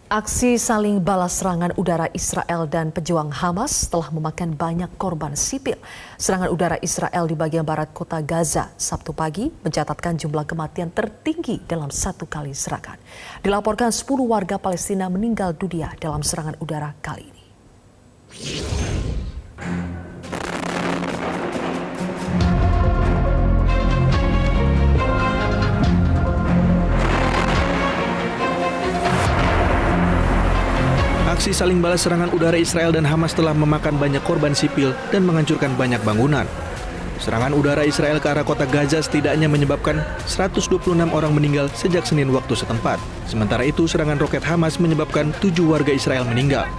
Aksi saling balas serangan udara Israel dan pejuang Hamas telah memakan banyak korban sipil. Serangan udara Israel di bagian barat kota Gaza Sabtu pagi mencatatkan jumlah kematian tertinggi dalam satu kali serangan. Dilaporkan 10 warga Palestina meninggal dunia dalam serangan udara kali ini. Aksi saling balas serangan udara Israel dan Hamas telah memakan banyak korban sipil dan menghancurkan banyak bangunan. Serangan udara Israel ke arah kota Gaza setidaknya menyebabkan 126 orang meninggal sejak Senin waktu setempat. Sementara itu, serangan roket Hamas menyebabkan 7 warga Israel meninggal.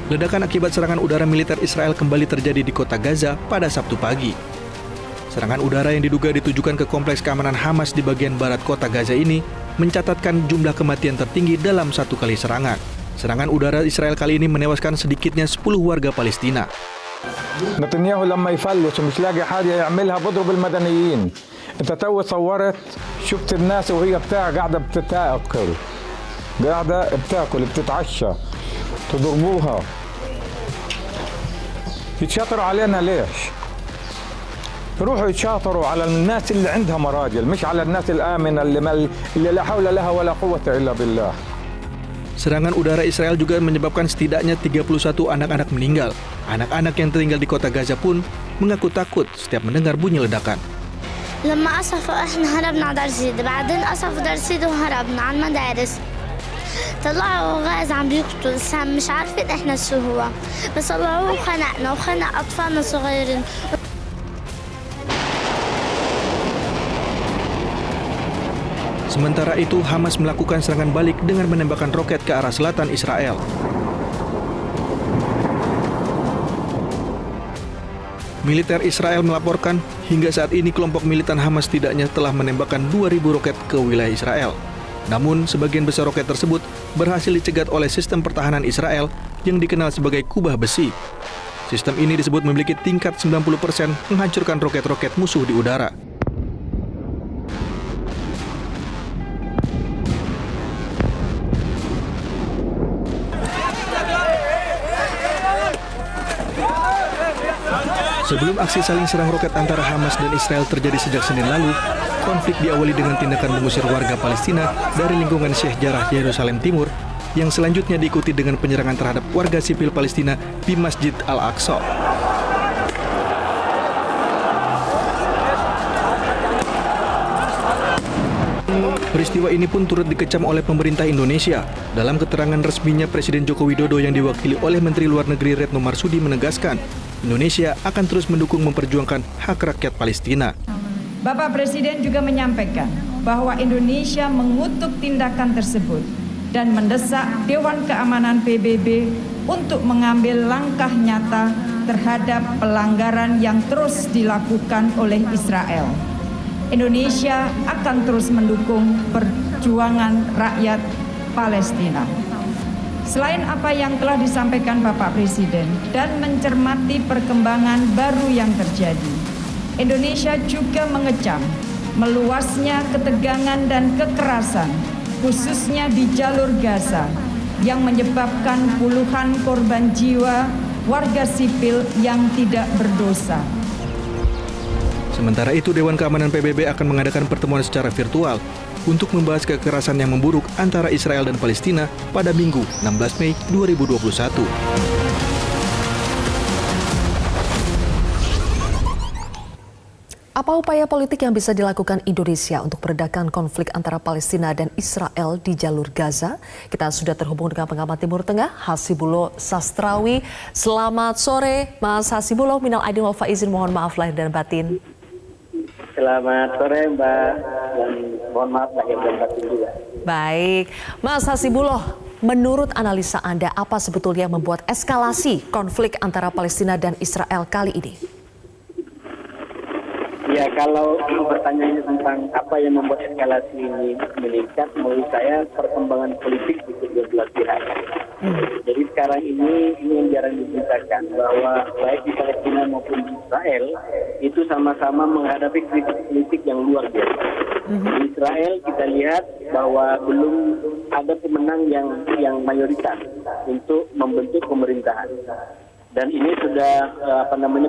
Ledakan akibat serangan udara militer Israel kembali terjadi di kota Gaza pada Sabtu pagi. Serangan udara yang diduga ditujukan ke kompleks keamanan Hamas di bagian barat kota Gaza ini mencatatkan jumlah kematian tertinggi dalam satu kali serangan. Serangan udara Israel kali ini menewaskan sedikitnya 10 warga Palestina. نتنياهو لما يفلس ومش لاقي حاجه يعملها بضرب المدنيين. انت تو صورت شفت الناس وهي قاعده بتاكل بتتعشى تضربوها يتشاطروا علينا ليش؟ يروحوا يتشاطروا على الناس اللي عندها مراجل مش على الناس الآمنة اللي لا حول لها ولا قوة إلا بالله. Serangan udara Israel juga menyebabkan setidaknya 31 anak-anak meninggal. Anak-anak yang tinggal di kota Gaza pun mengaku takut setiap mendengar bunyi ledakan. لما أصفوا إحنا هربنا على درسيد بعدين أصفوا درسيد وهربنا على المدارس. طلعوا غاز عم بيقتل مش عارفين إحنا شو هو بس طلعوه وخنقنا وخنق أطفالنا صغيرين. Sementara itu, Hamas melakukan serangan balik dengan menembakkan roket ke arah selatan Israel. Militer Israel melaporkan hingga saat ini kelompok militan Hamas setidaknya telah menembakkan 2.000 roket ke wilayah Israel. Namun, sebagian besar roket tersebut berhasil dicegat oleh sistem pertahanan Israel yang dikenal sebagai kubah besi. Sistem ini disebut memiliki tingkat 90% menghancurkan roket-roket musuh di udara. Sebelum aksi saling serang roket antara Hamas dan Israel terjadi sejak Senin lalu, konflik diawali dengan tindakan mengusir warga Palestina dari lingkungan Sheikh Jarrah, Yerusalem Timur, yang selanjutnya diikuti dengan penyerangan terhadap warga sipil Palestina di Masjid Al-Aqsa. Peristiwa ini pun turut dikecam oleh pemerintah Indonesia. Dalam keterangan resminya, Presiden Joko Widodo yang diwakili oleh Menteri Luar Negeri Retno Marsudi menegaskan, Indonesia akan terus mendukung memperjuangkan hak rakyat Palestina. Bapak Presiden juga menyampaikan bahwa Indonesia mengutuk tindakan tersebut dan mendesak Dewan Keamanan PBB untuk mengambil langkah nyata terhadap pelanggaran yang terus dilakukan oleh Israel. Indonesia akan terus mendukung perjuangan rakyat Palestina. Selain apa yang telah disampaikan Bapak Presiden dan mencermati perkembangan baru yang terjadi, Indonesia juga mengecam meluasnya ketegangan dan kekerasan, khususnya di jalur Gaza, yang menyebabkan puluhan korban jiwa warga sipil yang tidak berdosa. Sementara itu, Dewan Keamanan PBB akan mengadakan pertemuan secara virtual untuk membahas kekerasan yang memburuk antara Israel dan Palestina pada Minggu 16 Mei 2021. Apa upaya politik yang bisa dilakukan Indonesia untuk meredakan konflik antara Palestina dan Israel di jalur Gaza? Kita sudah terhubung dengan pengamat Timur Tengah, Hasibullah Sastrawi. Selamat sore, Mas Hasibullah. Minal aidin wal faizin, mohon maaf lahir dan batin. Selamat sore, Mbak, dan mohon maaf lahir dan batin juga. Baik, Mas Hasibullah, menurut analisa Anda, apa sebetulnya yang membuat eskalasi konflik antara Palestina dan Israel kali ini? Ya, kalau pertanyaannya tentang apa yang membuat eskalasi ini meningkat, menurut saya perkembangan politik di kedua belah pihak. Jadi sekarang ini yang jarang diberitakan bahwa baik di Palestina maupun di Israel itu sama-sama menghadapi krisis politik yang luar biasa. Di Israel kita lihat bahwa belum ada pemenang yang mayoritas untuk membentuk pemerintahan. Dan ini sudah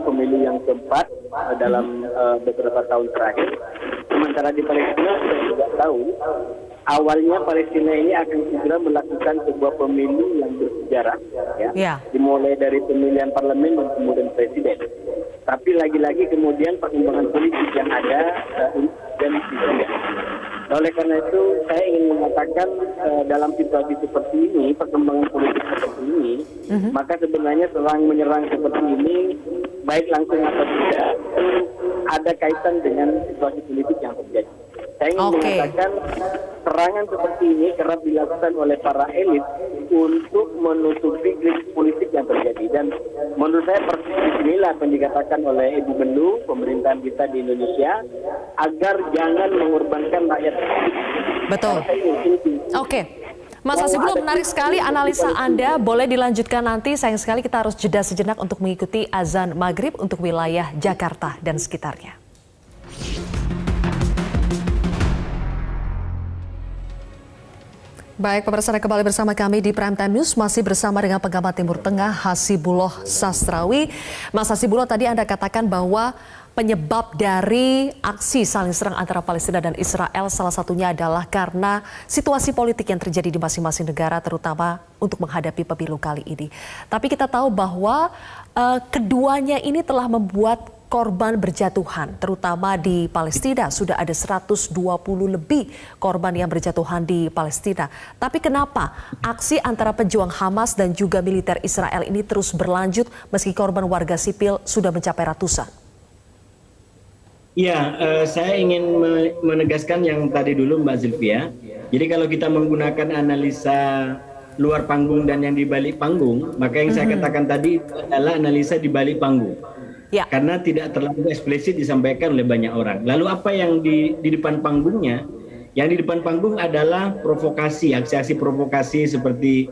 pemilu yang keempat dalam beberapa tahun terakhir. Sementara di Palestina kita juga tahu awalnya Palestina ini akan segera melakukan sebuah pemilu yang bersejarah, dimulai dari pemilihan parlemen dan kemudian presiden. Tapi lagi-lagi kemudian perkembangan politik yang ada dan ditunda. Oleh karena itu saya ingin mengatakan dalam situasi seperti ini, perkembangan politik seperti ini, maka sebenarnya serang menyerang seperti ini, baik langsung atau tidak, ada kaitan dengan situasi politik yang terjadi. Saya ingin mengatakan serangan seperti ini kerap dilakukan oleh para elit untuk menutupi krisis politik yang terjadi. Dan menurut saya persis inilah yang dikatakan oleh Ibu Menlu, pemerintahan kita di Indonesia, agar jangan mengorbankan rakyat. Betul. Oke. Mas Hasibullah, menarik sekali analisa Anda. Boleh dilanjutkan nanti. Sayang sekali kita harus jeda sejenak untuk mengikuti azan maghrib untuk wilayah Jakarta dan sekitarnya. Baik, pemirsa, kembali bersama kami di Prime Time News, masih bersama dengan pengamat Timur Tengah Hasibullah Sastrawi. Mas Hasibullah, tadi Anda katakan bahwa penyebab dari aksi saling serang antara Palestina dan Israel salah satunya adalah karena situasi politik yang terjadi di masing-masing negara, terutama untuk menghadapi pemilu kali ini. Tapi kita tahu bahwa keduanya ini telah membuat korban berjatuhan, terutama di Palestina. Sudah ada 120 lebih korban yang berjatuhan di Palestina. Tapi kenapa aksi antara pejuang Hamas dan juga militer Israel ini terus berlanjut meski korban warga sipil sudah mencapai ratusan? Ya, saya ingin menegaskan yang tadi dulu Mbak Zilvia. Jadi kalau kita menggunakan analisa luar panggung dan yang di balik panggung, maka yang saya katakan tadi adalah analisa di balik panggung. Ya. Karena tidak terlalu eksplisit disampaikan oleh banyak orang. Lalu apa yang di depan panggungnya? Yang di depan panggung adalah provokasi, aksi-aksi provokasi seperti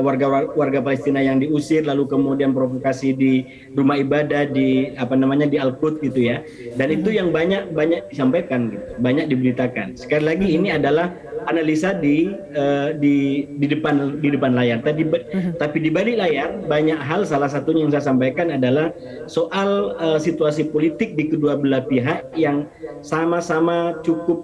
warga Palestina yang diusir, lalu kemudian provokasi di rumah ibadah di di Al-Quds gitu ya. Dan itu yang banyak disampaikan gitu, banyak diberitakan. Sekali lagi ini adalah analisa di depan layar. Tapi di balik layar banyak hal, salah satunya yang saya sampaikan adalah soal situasi politik di kedua belah pihak yang sama-sama cukup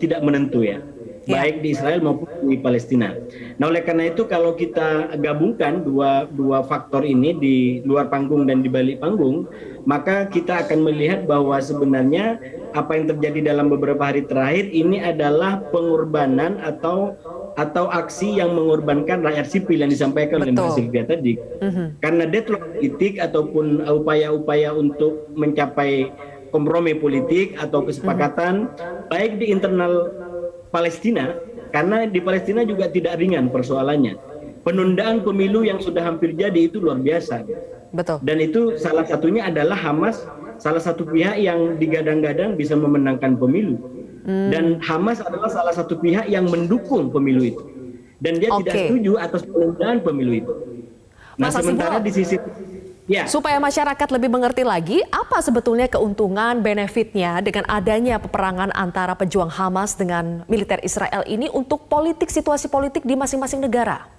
tidak menentu ya. Baik di Israel maupun di Palestina. Nah, oleh karena itu kalau kita gabungkan dua faktor ini di luar panggung dan di balik panggung, maka kita akan melihat bahwa sebenarnya apa yang terjadi dalam beberapa hari terakhir ini adalah pengorbanan atau aksi yang mengorbankan rakyat sipil yang disampaikan oleh Mbak Silvia tadi. Karena deadlock politik ataupun upaya-upaya untuk mencapai kompromi politik atau kesepakatan baik di internal Palestina, karena di Palestina juga tidak ringan persoalannya. Penundaan pemilu yang sudah hampir jadi itu luar biasa. Betul. Dan itu salah satunya adalah Hamas, salah satu pihak yang digadang-gadang bisa memenangkan pemilu. Dan Hamas adalah salah satu pihak yang mendukung pemilu itu. Dan dia tidak setuju atas penundaan pemilu itu. Nah, sementara di sisi supaya masyarakat lebih mengerti lagi, apa sebetulnya keuntungan, benefitnya dengan adanya peperangan antara pejuang Hamas dengan militer Israel ini untuk situasi politik di masing-masing negara?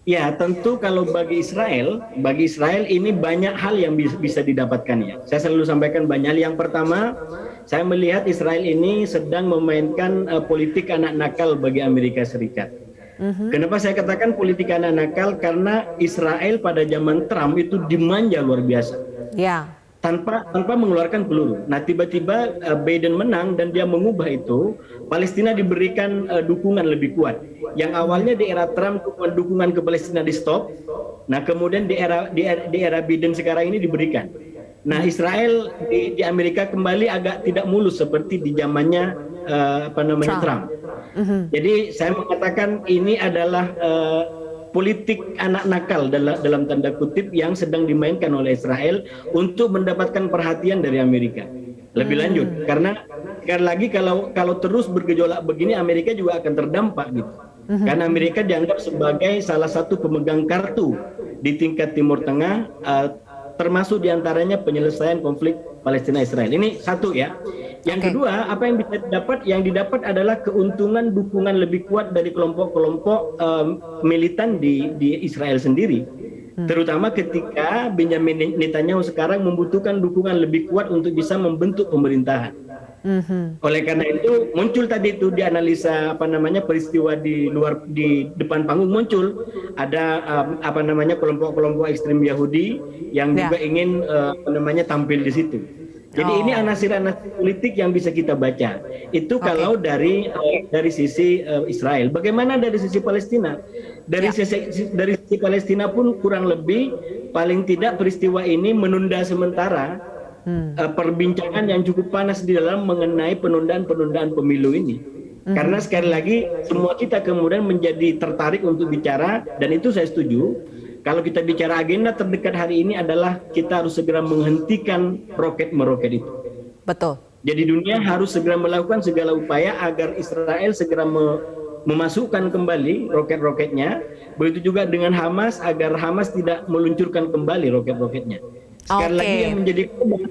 Ya, tentu kalau bagi Israel ini banyak hal yang bisa didapatkan ya. Saya selalu sampaikan banyak hal. Yang pertama, saya melihat Israel ini sedang memainkan politik anak nakal bagi Amerika Serikat. Kenapa saya katakan politik anak nakal? Karena Israel pada zaman Trump itu dimanja luar biasa, tanpa mengeluarkan peluru. Nah, tiba-tiba Biden menang dan dia mengubah itu. Palestina diberikan dukungan lebih kuat. Yang awalnya di era Trump dukungan ke Palestina di stop. Nah, kemudian di era Biden sekarang ini diberikan. Nah, Israel di Amerika kembali agak tidak mulus seperti di zamannya Trump. Jadi saya mengatakan ini adalah politik anak nakal dalam tanda kutip yang sedang dimainkan oleh Israel untuk mendapatkan perhatian dari Amerika. Lebih lanjut, karena sekali lagi kalau terus bergejolak begini Amerika juga akan terdampak gitu. Karena Amerika dianggap sebagai salah satu pemegang kartu di tingkat Timur Tengah, termasuk diantaranya penyelesaian konflik Palestina Israel. Ini satu ya. Yang kedua, apa yang bisa didapat? Yang didapat adalah keuntungan dukungan lebih kuat dari kelompok-kelompok militan di Israel sendiri. Terutama ketika Benjamin Netanyahu sekarang membutuhkan dukungan lebih kuat untuk bisa membentuk pemerintahan. Oleh karena itu muncul tadi itu di analisa peristiwa di depan panggung muncul ada kelompok-kelompok ekstrem Yahudi yang juga ingin tampil di situ. Jadi ini anasir-anasir politik yang bisa kita baca. Itu kalau dari sisi Israel. Bagaimana dari sisi Palestina? Dari sisi Palestina pun kurang lebih paling tidak peristiwa ini menunda sementara perbincangan yang cukup panas di dalam mengenai penundaan pemilu ini. Karena sekali lagi semua kita kemudian menjadi tertarik untuk bicara, dan itu saya setuju. Kalau kita bicara agenda terdekat hari ini adalah kita harus segera menghentikan roket-meroket itu. Betul. Jadi dunia harus segera melakukan segala upaya agar Israel segera memasukkan kembali roket-roketnya. Begitu juga dengan Hamas, agar Hamas tidak meluncurkan kembali roket-roketnya. Sekali lagi yang menjadi korban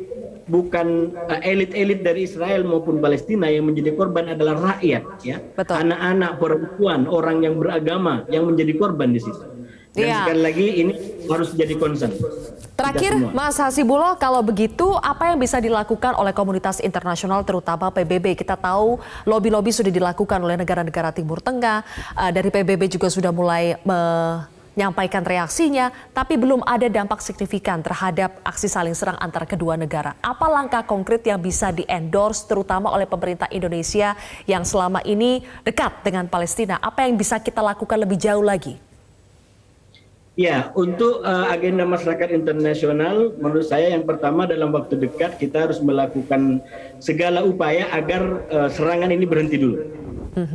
bukan elit-elit dari Israel maupun Palestina, yang menjadi korban adalah rakyat, ya, anak-anak, perempuan, orang yang beragama yang menjadi korban di situ. Dan sekali lagi ini harus jadi concern. Terakhir, Mas Hasibullah, kalau begitu apa yang bisa dilakukan oleh komunitas internasional terutama PBB? Kita tahu lobby-lobby sudah dilakukan oleh negara-negara Timur Tengah, dari PBB juga sudah mulai menyampaikan reaksinya, tapi belum ada dampak signifikan terhadap aksi saling serang antara kedua negara. Apa langkah konkret yang bisa di-endorse terutama oleh pemerintah Indonesia yang selama ini dekat dengan Palestina? Apa yang bisa kita lakukan lebih jauh lagi? Ya, untuk agenda masyarakat internasional, menurut saya yang pertama dalam waktu dekat kita harus melakukan segala upaya agar serangan ini berhenti dulu.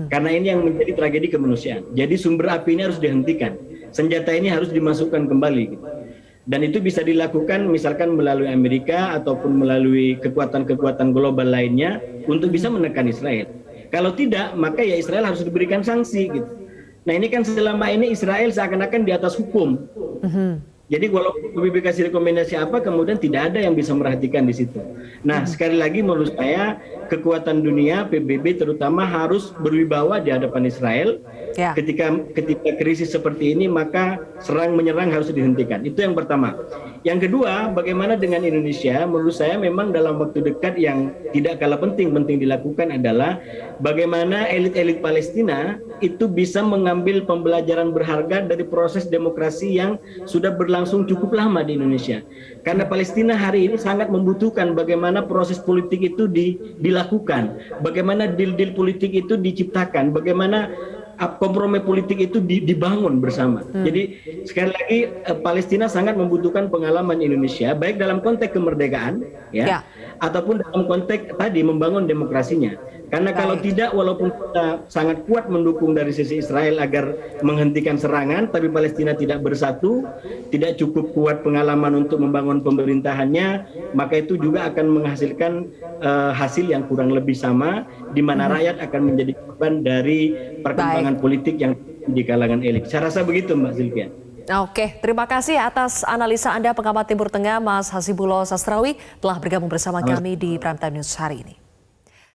Karena ini yang menjadi tragedi kemanusiaan. Jadi sumber api ini harus dihentikan. Senjata ini harus dimasukkan kembali. Dan itu bisa dilakukan misalkan melalui Amerika ataupun melalui kekuatan-kekuatan global lainnya untuk bisa menekan Israel. Kalau tidak, maka ya Israel harus diberikan sanksi gitu. Nah ini kan selama ini Israel seakan-akan di atas hukum. Jadi walaupun PBB kasih rekomendasi apa, kemudian tidak ada yang bisa merhatikan di situ. Nah sekali lagi menurut saya kekuatan dunia, PBB terutama harus berwibawa di hadapan Israel. Ketika krisis seperti ini, maka serang-menyerang harus dihentikan. Itu yang pertama. Yang kedua, bagaimana dengan Indonesia? Menurut saya memang dalam waktu dekat yang tidak kalah penting dilakukan adalah bagaimana elit-elit Palestina itu bisa mengambil pembelajaran berharga dari proses demokrasi yang sudah berlangsung cukup lama di Indonesia. Karena Palestina hari ini sangat membutuhkan bagaimana proses politik itu dilakukan, bagaimana deal-deal politik itu diciptakan, bagaimana kompromi politik itu dibangun bersama. Jadi sekali lagi Palestina sangat membutuhkan pengalaman Indonesia, baik dalam konteks kemerdekaan, ataupun dalam konteks tadi membangun demokrasinya. Karena kalau tidak, walaupun kita sangat kuat mendukung dari sisi Israel agar menghentikan serangan, tapi Palestina tidak bersatu, tidak cukup kuat pengalaman untuk membangun pemerintahannya, maka itu juga akan menghasilkan hasil yang kurang lebih sama, di mana rakyat akan menjadi korban dari perkembangan politik yang di kalangan elit. Saya rasa begitu, Mbak Zilvian. Oke, terima kasih atas analisa Anda, pengamat Timur Tengah, Mas Hasibullah Sastrawi, telah bergabung bersama kami di Prime Time News hari ini.